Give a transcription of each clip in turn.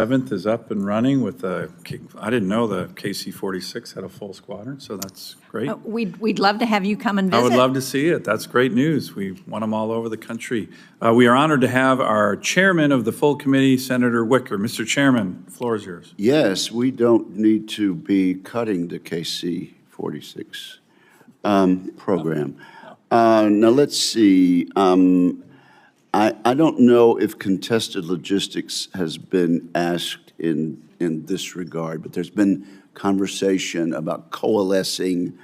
7th is up and running with I didn't know the KC-46 had a full squadron, so that's great. We'd love to have you come and visit. I would love to see it. That's great news. We want them all over the country. We are honored to have our chairman of the full committee, Senator Wicker. Mr. Chairman, the floor is yours. Yes, we don't need to be cutting the KC-46 program. Now, let's see. I don't know if contested logistics has been asked in this regard, but there's been conversation about coalescing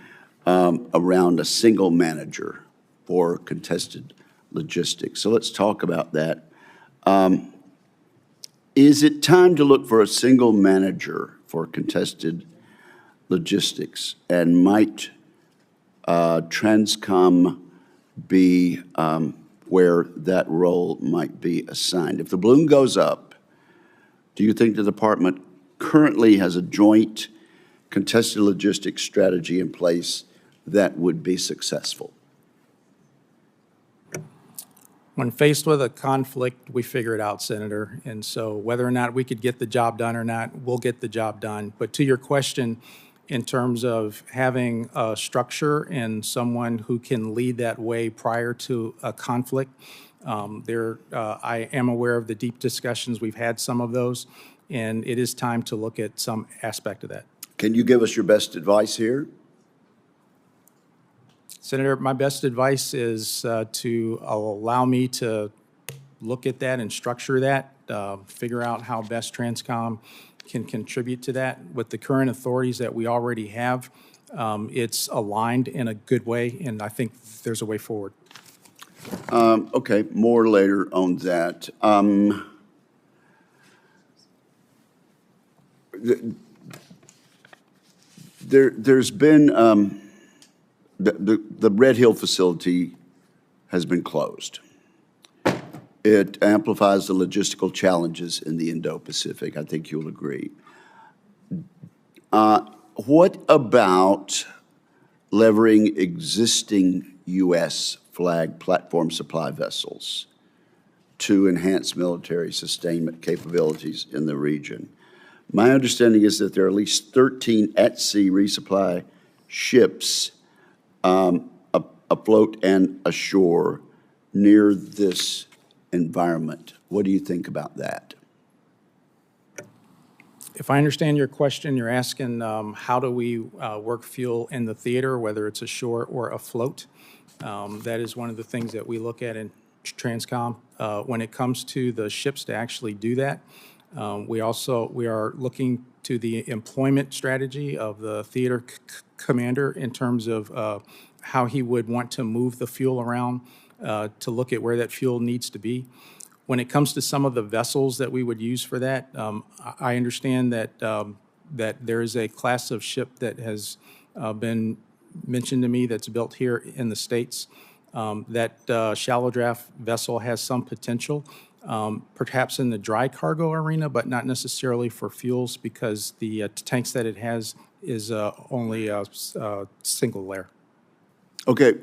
around a single manager for contested logistics. So let's talk about that. Is it time to look for a single manager for contested logistics? And might Transcom be where that role might be assigned? If the balloon goes up, do you think the department currently has a joint contested logistics strategy in place that would be successful? When faced with a conflict, we figure it out, Senator. And so whether or not we could get the job done or not, we'll get the job done. But to your question, in terms of having a structure and someone who can lead that way prior to a conflict, I am aware of the deep discussions. We've had some of those, and it is time to look at some aspect of that. Can you give us your best advice here? Senator, my best advice is to allow me to look at that and structure that, figure out how best Transcom can contribute to that. With the current authorities that we already have, it's aligned in a good way, and I think there's a way forward. Okay, more later on that. There's been, the Red Hill facility has been closed. It amplifies the logistical challenges in the Indo-Pacific. I think you'll agree. What about levering existing U.S. flag platform supply vessels to enhance military sustainment capabilities in the region? My understanding is that there are at least 13 at-sea resupply ships afloat and ashore near this environment. What do you think about that? If I understand your question, you're asking how do we work fuel in the theater, whether it's ashore or afloat. That is one of the things that we look at in Transcom. When it comes to the ships to actually do that, we are looking to the employment strategy of the theater commander in terms of how he would want to move the fuel around to look at where that fuel needs to be. When it comes to some of the vessels that we would use for that, I understand that that there is a class of ship that has been mentioned to me that's built here in the States. That shallow draft vessel has some potential, perhaps in the dry cargo arena, but not necessarily for fuels because the tanks that it has is only a single layer. Okay,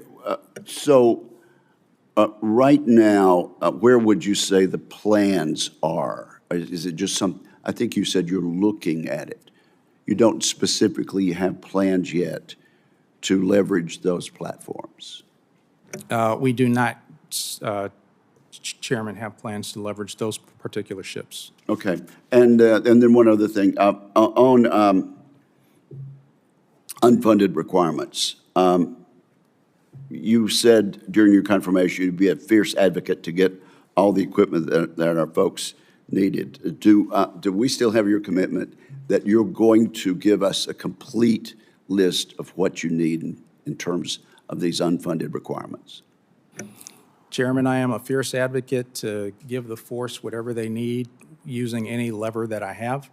so right now, where would you say the plans are? Is it just I think you said you're looking at it. You don't specifically have plans yet to leverage those platforms. We do not, Chairman, have plans to leverage those particular ships. Okay, and then one other thing, on unfunded requirements. You said during your confirmation you'd be a fierce advocate to get all the equipment that our folks needed. Do we still have your commitment that you're going to give us a complete list of what you need in terms of these unfunded requirements? Chairman, I am a fierce advocate to give the force whatever they need using any lever that I have.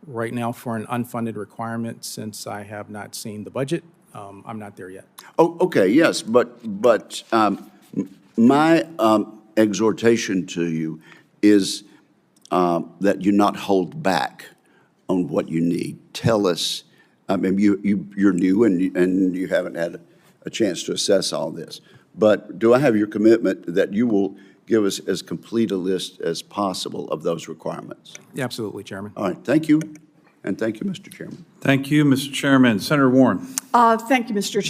Right now, for an unfunded requirement, since I have not seen the budget, I'm not there yet. Oh, okay, yes, but my exhortation to you is that you not hold back on what you need. Tell us. I mean, you're new and you haven't had a chance to assess all this. But do I have your commitment that you will give us as complete a list as possible of those requirements. Absolutely, Chairman. All right, thank you, and thank you, Mr. Chairman. Thank you, Mr. Chairman. Senator Warren. Thank you, Mr. Chairman.